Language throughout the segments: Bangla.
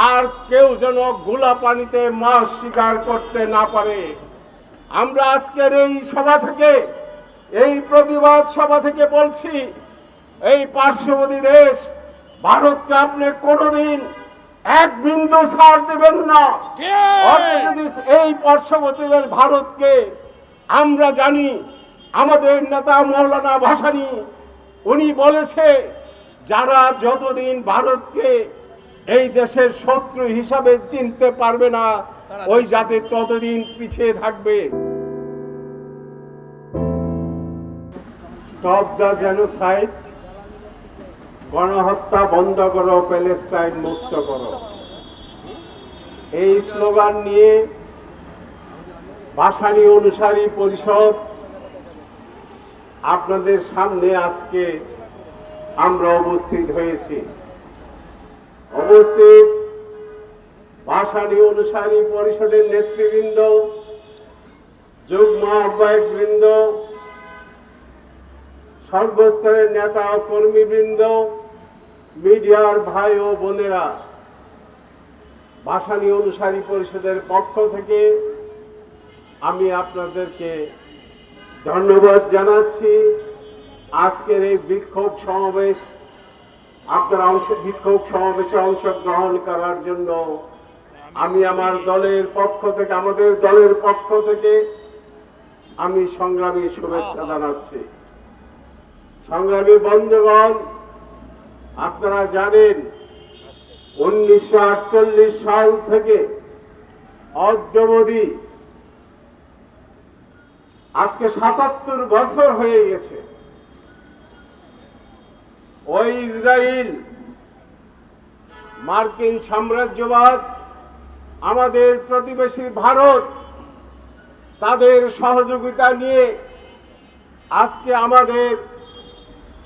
আর কেউ যেন গোলা পানিতে মাছ শিকার করতে না পারে। আমরা আজকের এই সভা থেকে, এই প্রতিবাদ সভা থেকে বলছি, এই পার্শ্ববর্তী দেশ ভারতকে আপনি কোনোদিন এক বিন্দু ছাড় দেবেন না। যদি এই পার্শ্ববর্তী দেশ ভারতকে, আমরা জানি আমাদের নেতা মৌলানা ভাসানী উনি বলেছে, যারা যতদিন ভারতকে এই দেশের শত্রু হিসাবে চিনতে পারবে না ওই জাতি ততদিন পিছিয়ে থাকবে। স্টপ দ্য জেনোসাইড, গণহত্যা বন্ধ করো, প্যালেস্টাইন মুক্ত করো, এই স্লোগান নিয়ে ভাসানী অনুসারী পরিষদ আপনাদের সামনে আজকে আমরা উপস্থিত হয়েছি। উপস্থিত ভাসানী অনুসারী পরিষদের নেতৃবৃন্দ, যুগ্ম আহ্বায়ক বৃন্দ, সর্বস্তরের নেতা ও কর্মীবৃন্দ, মিডিয়ার ভাই ও বোনেরা, ভাসানী অনুসারী পরিষদের পক্ষ থেকে আমি আপনাদেরকে ধন্যবাদ জানাচ্ছি। আজকের এই বিক্ষোভ সমাবেশ, আপনারা বিক্ষোভ সমাবেশে অংশগ্রহণ করার জন্য আমি আমার দলের পক্ষ থেকে, আমাদের দলের পক্ষ থেকে আমি সংগ্রামী শুভেচ্ছা জানাচ্ছি। সংগ্রামী বন্ধুগণ, আপনারা জানেন 1948 সাল থেকে অদ্যাবধি আজকে 77 বছর হয়ে গেছে। ওই ইসরায়েল, মার্কিন সাম্রাজ্যবাদ, আমাদের প্রতিবেশী ভারত, তাদের সহযোগিতা নিয়ে আজকে আমাদের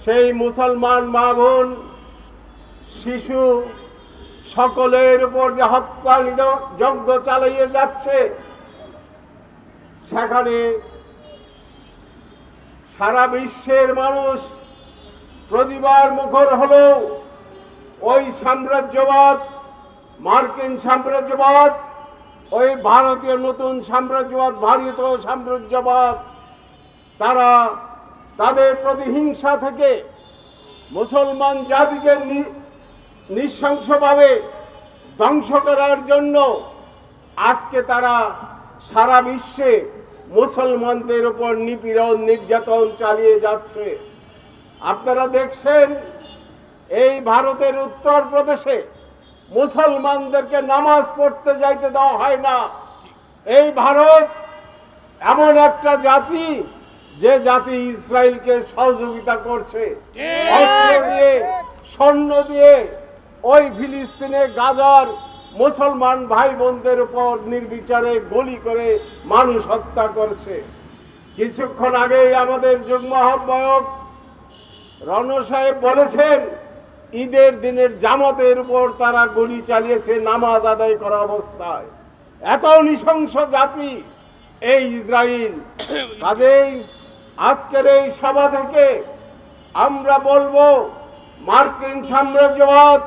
সেই মুসলমান মা বোন, শিশু সকলের উপর যে হত্যা যজ্ঞ চালিয়ে যাচ্ছে, সেখানে সারা বিশ্বের মানুষ প্রতিবার মুখর হলেও ওই সাম্রাজ্যবাদ, মার্কিন সাম্রাজ্যবাদ, ওই ভারতীয় নতুন সাম্রাজ্যবাদ, ভারতীয় সাম্রাজ্যবাদ, তারা তাদের প্রতিহিংসা থেকে মুসলমান জাতিকে নৃশংসভাবে ধ্বংস করার জন্য আজকে তারা সারা বিশ্বে মুসলমানদের উপর নিপীড়ন, নির্যাতন চালিয়ে যাচ্ছে। আপনারা দেখছেন এই ভারতের উত্তর প্রদেশে মুসলমানদেরকে নামাজ পড়তে যাইতে দেওয়া হয় না। এই ভারত এমন একটা জাতি যে জাতি ইসরায়েলকে সহযোগিতা করছে, অস্ত্র দিয়ে, স্বর্ণ দিয়ে ওই ফিলিস্তিনে গাজার মুসলমান ভাই বোনদের উপর নির্বিচারে গুলি করে মানুষ হত্যা করছে। কিছুক্ষণ আগেই আমাদের যুগ্ম আহ্বায়ক রণ সাহেব বলেছেন, ঈদের দিনের জামাতের উপর তারা গুলি চালিয়েছে নামাজ আদায় করা অবস্থায়। এত নৃশংস জাতি এই ইসরায়েল। কাজেই আজকের এই সভা থেকে আমরা বলবো, মার্কিন সাম্রাজ্যবাদ,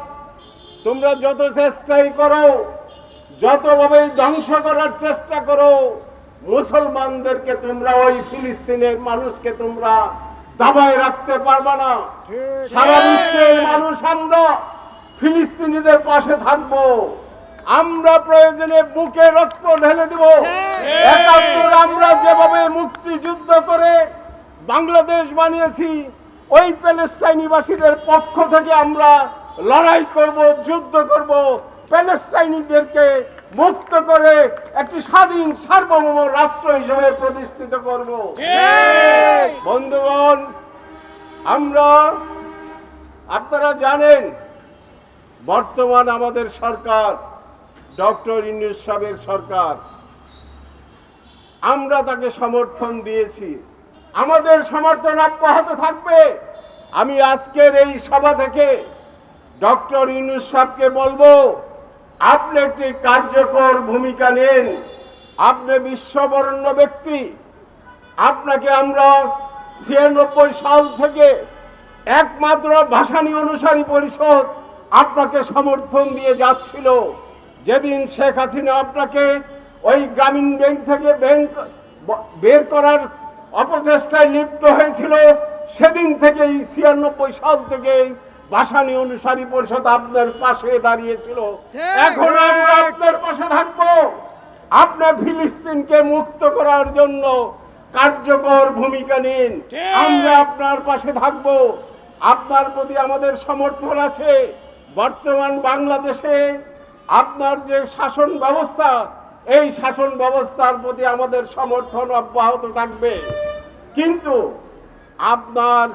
তোমরা যত চেষ্টাই করো, যতভাবেই ধ্বংস করার চেষ্টা করো, মুসলমানদেরকে তোমরা, ওই ফিলিস্তিনের মানুষকে তোমরা দাবায় রাখতে পারবে না। সারা বিশ্বের মানুষ আমরা ফিলিস্তিনিদের পাশে থাকবো। আমরা প্রয়োজনে বুকে রক্ত ঢেলে দেব। ৭১ আমরা যেভাবে মুক্তিযুদ্ধ করে বাংলাদেশ বানিয়েছি, ওই প্যালেস্টাইনিবাসীদের পক্ষ থেকে আমরা লড়াই করব, যুদ্ধ করব, প্যালেস্টাইনিদেরকে মুক্ত করে একটি স্বাধীন সার্বভৌম রাষ্ট্র হিসেবে প্রতিষ্ঠিত করব। বন্ধুগণ, আমরা, আপনারা জানেন বর্তমান আমাদের সরকার ডক্টর ইউনূস সাহেবের সরকার, আমরা তাকে সমর্থন দিয়েছি, আমাদের সমর্থন অব্যাহত থাকবে। আমি আজকের এই সভা থেকে ডক্টর ইউনূস সাহেবকে বলবো, আপনি একটি কার্যকর ভূমিকা নেন। আপনি বিশ্ববরেণ্য ব্যক্তি, আপনাকে আমরা ৯৬ সাল থেকে একমাত্র ভাসানী অনুসারী পরিষদ আপনাকে সমর্থন দিয়ে যাচ্ছিল। যেদিন শেখ হাসিনা আপনাকে ওই গ্রামীণ ব্যাংক থেকে বের করার অপচেষ্টায় লিপ্ত হয়েছিল, সেদিন থেকেই 96 সাল থেকে ভাসানী অনুসারী পরিষদ আপনার পাশে দাঁড়িয়েছিল। এখন আমরা আপনার পাশে থাকবো। আপনার ফিলিস্তিনকে মুক্ত করার জন্য কার্যকর ভূমিকা নিন, আমরা আপনার পাশে থাকব। আপনার প্রতি আমাদের সমর্থন আছে। বর্তমান বাংলাদেশে আপনার যে শাসন ব্যবস্থা, এই শাসন ব্যবস্থার প্রতি আমাদের সমর্থন অব্যাহত থাকবে, কিন্তু আপনার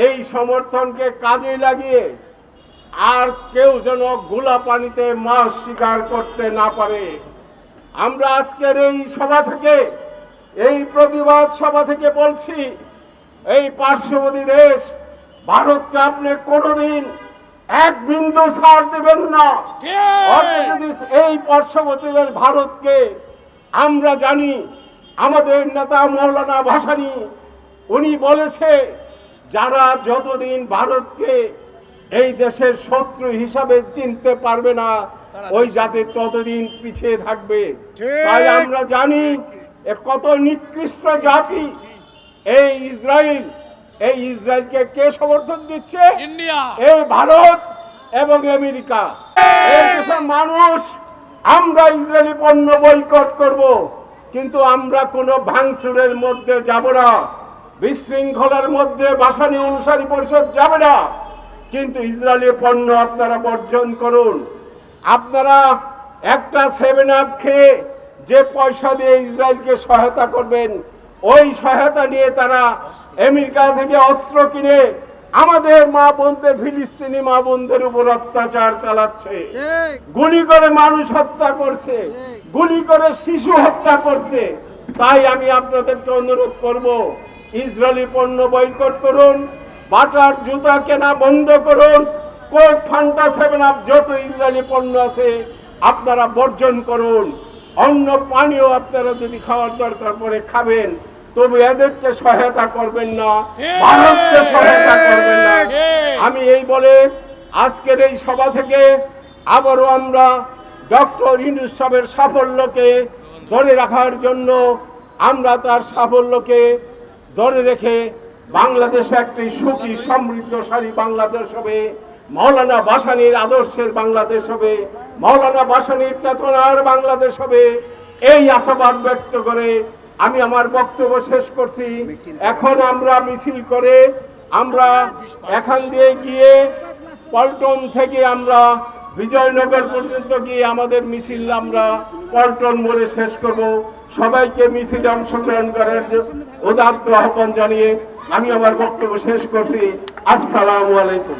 এই সমর্থনকে কাজে লাগিয়ে আর কেউ যেন গোলা পানিতে মাছ শিকার করতে না পারে। আমরা আজকের এই সভা থেকে, এই প্রতিবাদ সভা থেকে বলছি, এই পার্শ্ববর্তী দেশ ভারতকে আপনি কোনোদিন এক বিন্দু ছাড় দেবেন না। যদি এই পার্শ্ববর্তী দেশ ভারতকে, আমরা জানি আমাদের নেতা মৌলানা ভাসানী উনি বলেছে, যারা যতদিন ভারতকে এই দেশের শত্রু হিসাবে চিনতে পারবে না, ওই জাতি ততদিন পিছিয়ে থাকবে। তাই আমরা জানি কত নিকৃষ্ট জাতি এই ইসরায়েল। এই ইসরায়েলকে কে সমর্থন দিচ্ছে? ইন্ডিয়া, এই ভারত এবং আমেরিকা। এই দেশের মানুষ, আমরা ইসরায়েলি পণ্য বয়কট করব, কিন্তু আমরা কোনো ভাঙচুরের মধ্যে যাব না, বিশৃঙ্খলার মধ্যে ভাসানী অনুসারী পরিষদ যাবে না। কিন্তু ইসরায়েলি পণ্য আপনারা বর্জন করুন। আপনারা একটা 7 আপ খেয়ে যে পয়সা দিয়ে ইসরায়েলকে সহায়তা করবেন, ওই সহায়তা নিয়ে তারা আমেরিকা থেকে অস্ত্র কিনে আমাদের মা বোনদের, ফিলিস্তিনি মা বোনদের উপর অত্যাচার চালাচ্ছে, গুলি করে মানুষ হত্যা করছে, গুলি করে শিশু হত্যা করছে। তাই আমি আপনাদেরকে অনুরোধ করব, ইসরায়েলি পণ্য বয়কট করুন, বাটার জুতা কেনা বন্ধ করুন, কোক, ফান্টা, 7 আপ যত ইসরায়েলি পণ্য আছে আপনারা বর্জন করুন। অন্য পানীয় আপনারা যদি খাওয়ার দরকার পড়ে খাবেন, তবে এদেরকে সহায়তা করবেন না, ভারতকে সহায়তা করবেন না। আমি এই বলে আজকের এই সভা থেকে আবারও আমরা ডক্টর ইউনূস সাহেবের সাফল্যকে ধরে রাখার জন্য, আমরা তার সাফল্যকে ধরে রেখে বাংলাদেশ একটি সুখী সমৃদ্ধশালী বাংলাদেশ হবে, মৌলানা ভাসানীর আদর্শের বাংলাদেশ হবে, মৌলানা ভাসানীর চেতনার বাংলাদেশ হবে, এই আশাবাদ ব্যক্ত করে আমি আমার বক্তব্য শেষ করছি। এখন আমরা মিছিল করে আমরা এখান দিয়ে গিয়ে পল্টন থেকে আমরা বিজয়নগর পর্যন্ত গিয়ে আমাদের মিছিল আমরা পল্টন মোড়ে শেষ করব। সবাইকে মিছিলে অংশগ্রহণ করার উদাত্ত আহ্বান জানিয়ে আমি আমার বক্তব্য শেষ করছি। আসসালামু আলাইকুম।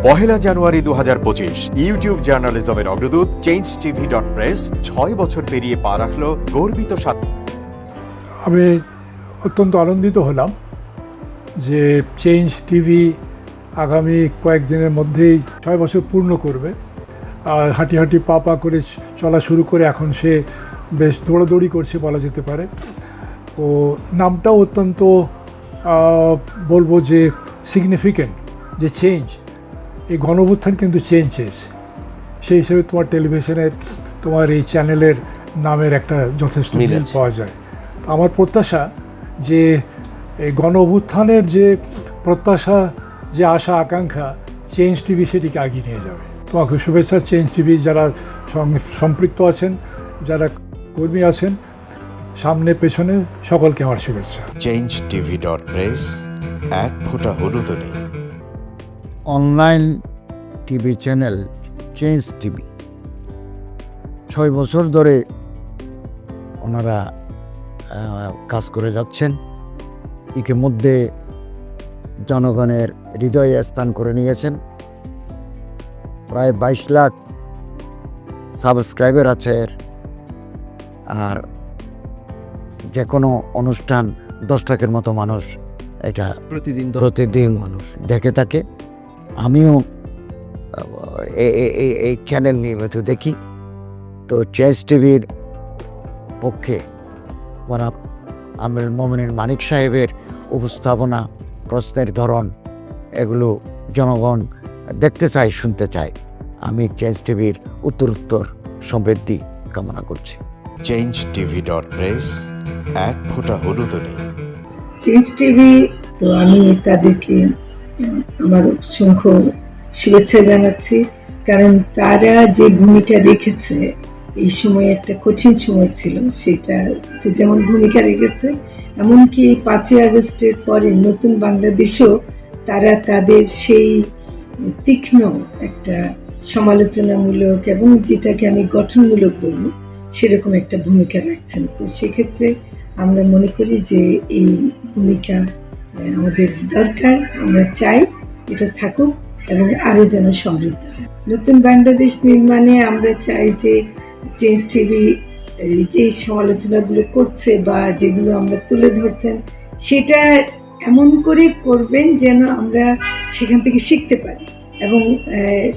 পহেলা জানুয়ারি 2025 ইউটিউব জার্নালিজমের অগ্রদূত changetv.press 6 বছর পেরিয়ে পা রাখল গর্বিত আমি অত্যন্ত আনন্দিত হলাম যে চেঞ্জ টিভি আগামী কয়েকদিনের মধ্যেই 6 বছর পূর্ণ করবে। হাঁটি হাঁটি পা পা করে চলা শুরু করে এখন সে বেশ দৌড়াদৌড়ি করছে বলা যেতে পারে। ও নামটাও অত্যন্ত বলবো যে সিগনিফিক্যান্ট, যে চেঞ্জ, এই গণঅভ্যুত্থান কিন্তু চেঞ্জ চেয়েছে। সেই হিসেবে তোমার টেলিভিশনের, তোমার এই চ্যানেলের নামের একটা যথেষ্ট মিল পাওয়া যায়। আমার প্রত্যাশা যে এই গণঅভ্যুত্থানের যে প্রত্যাশা, যে আশা আকাঙ্ক্ষা, চেঞ্জ টিভি সেটিকে এগিয়ে নিয়ে যাবে। তোমাকে শুভেচ্ছা। চেঞ্জ টিভি যারা সম্পৃক্ত আছেন, যারা কর্মী আছেন, সামনে পেছনে সকলকে আমার শুভেচ্ছা। changetv.press, এক ফোঁটা হলুদ নেই। Online TV channel change TV 6 বছর ধরে ওনারা কাজ করে যাচ্ছেন। ইতিমধ্যে জনগণের হৃদয়ে স্থান করে নিয়েছেন। প্রায় 22 লাখ সাবস্ক্রাইবার আছে। আর যে কোনো অনুষ্ঠান 10 লাখের মতো মানুষ এটা প্রতিদিন মানুষ দেখে থাকে। আমিও এই চ্যানেল নিয়মিত দেখি। তো চেঞ্জ টিভির পক্ষে আমিরুল মোমিনীন মানিক সাহেবের উপস্থাপনা, প্রশ্নের ধরন, এগুলো জনগণ দেখতে চায়, শুনতে চায়। আমি চেঞ্জ টিভির উত্তরোত্তর সমৃদ্ধি কামনা করছি। changetv.press, এক ফোঁটা হলুদও নেই। চেঞ্জ টিভি, তো আমি তাদেরকে আমার অসংখ্য শুভেচ্ছা জানাচ্ছি, কারণ তারা যে ভূমিকা রেখেছে এই সময়, একটা কঠিন সময় ছিল, সেটাতে যেমন ভূমিকা রেখেছে, এমনকি 5ই আগস্টের পরে নতুন বাংলাদেশেও তারা তাদের সেই তীক্ষ্ণ একটা সমালোচনামূলক এবং যেটাকে আমি গঠনমূলক বলবো সেরকম একটা ভূমিকা রাখছেন। তো সেক্ষেত্রে আমরা মনে করি যে এই ভূমিকা আমাদের দরকার, আমরা চাই এটা থাকুক এবং আরও যেন সমৃদ্ধ হয়। নতুন বাংলাদেশ নির্মাণে আমরা চাই যে চেঞ্জ টিভি যে সমালোচনাগুলো করছে বা যেগুলো আমরা তুলে ধরছেন, সেটা এমন করে করবেন যেন আমরা সেখান থেকে শিখতে পারি এবং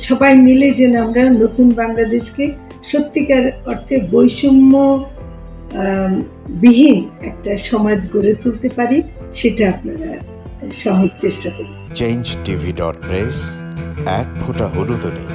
সবাই মিলে যেন আমরা নতুন বাংলাদেশকে সত্যিকার অর্থে বৈষম্য বিহীন একটা সমাজ গড়ে তুলতে পারি, সেটা আপনারা সহজ চেষ্টা করুন। changetv.press, এক ফোঁটা হলুদও নেই।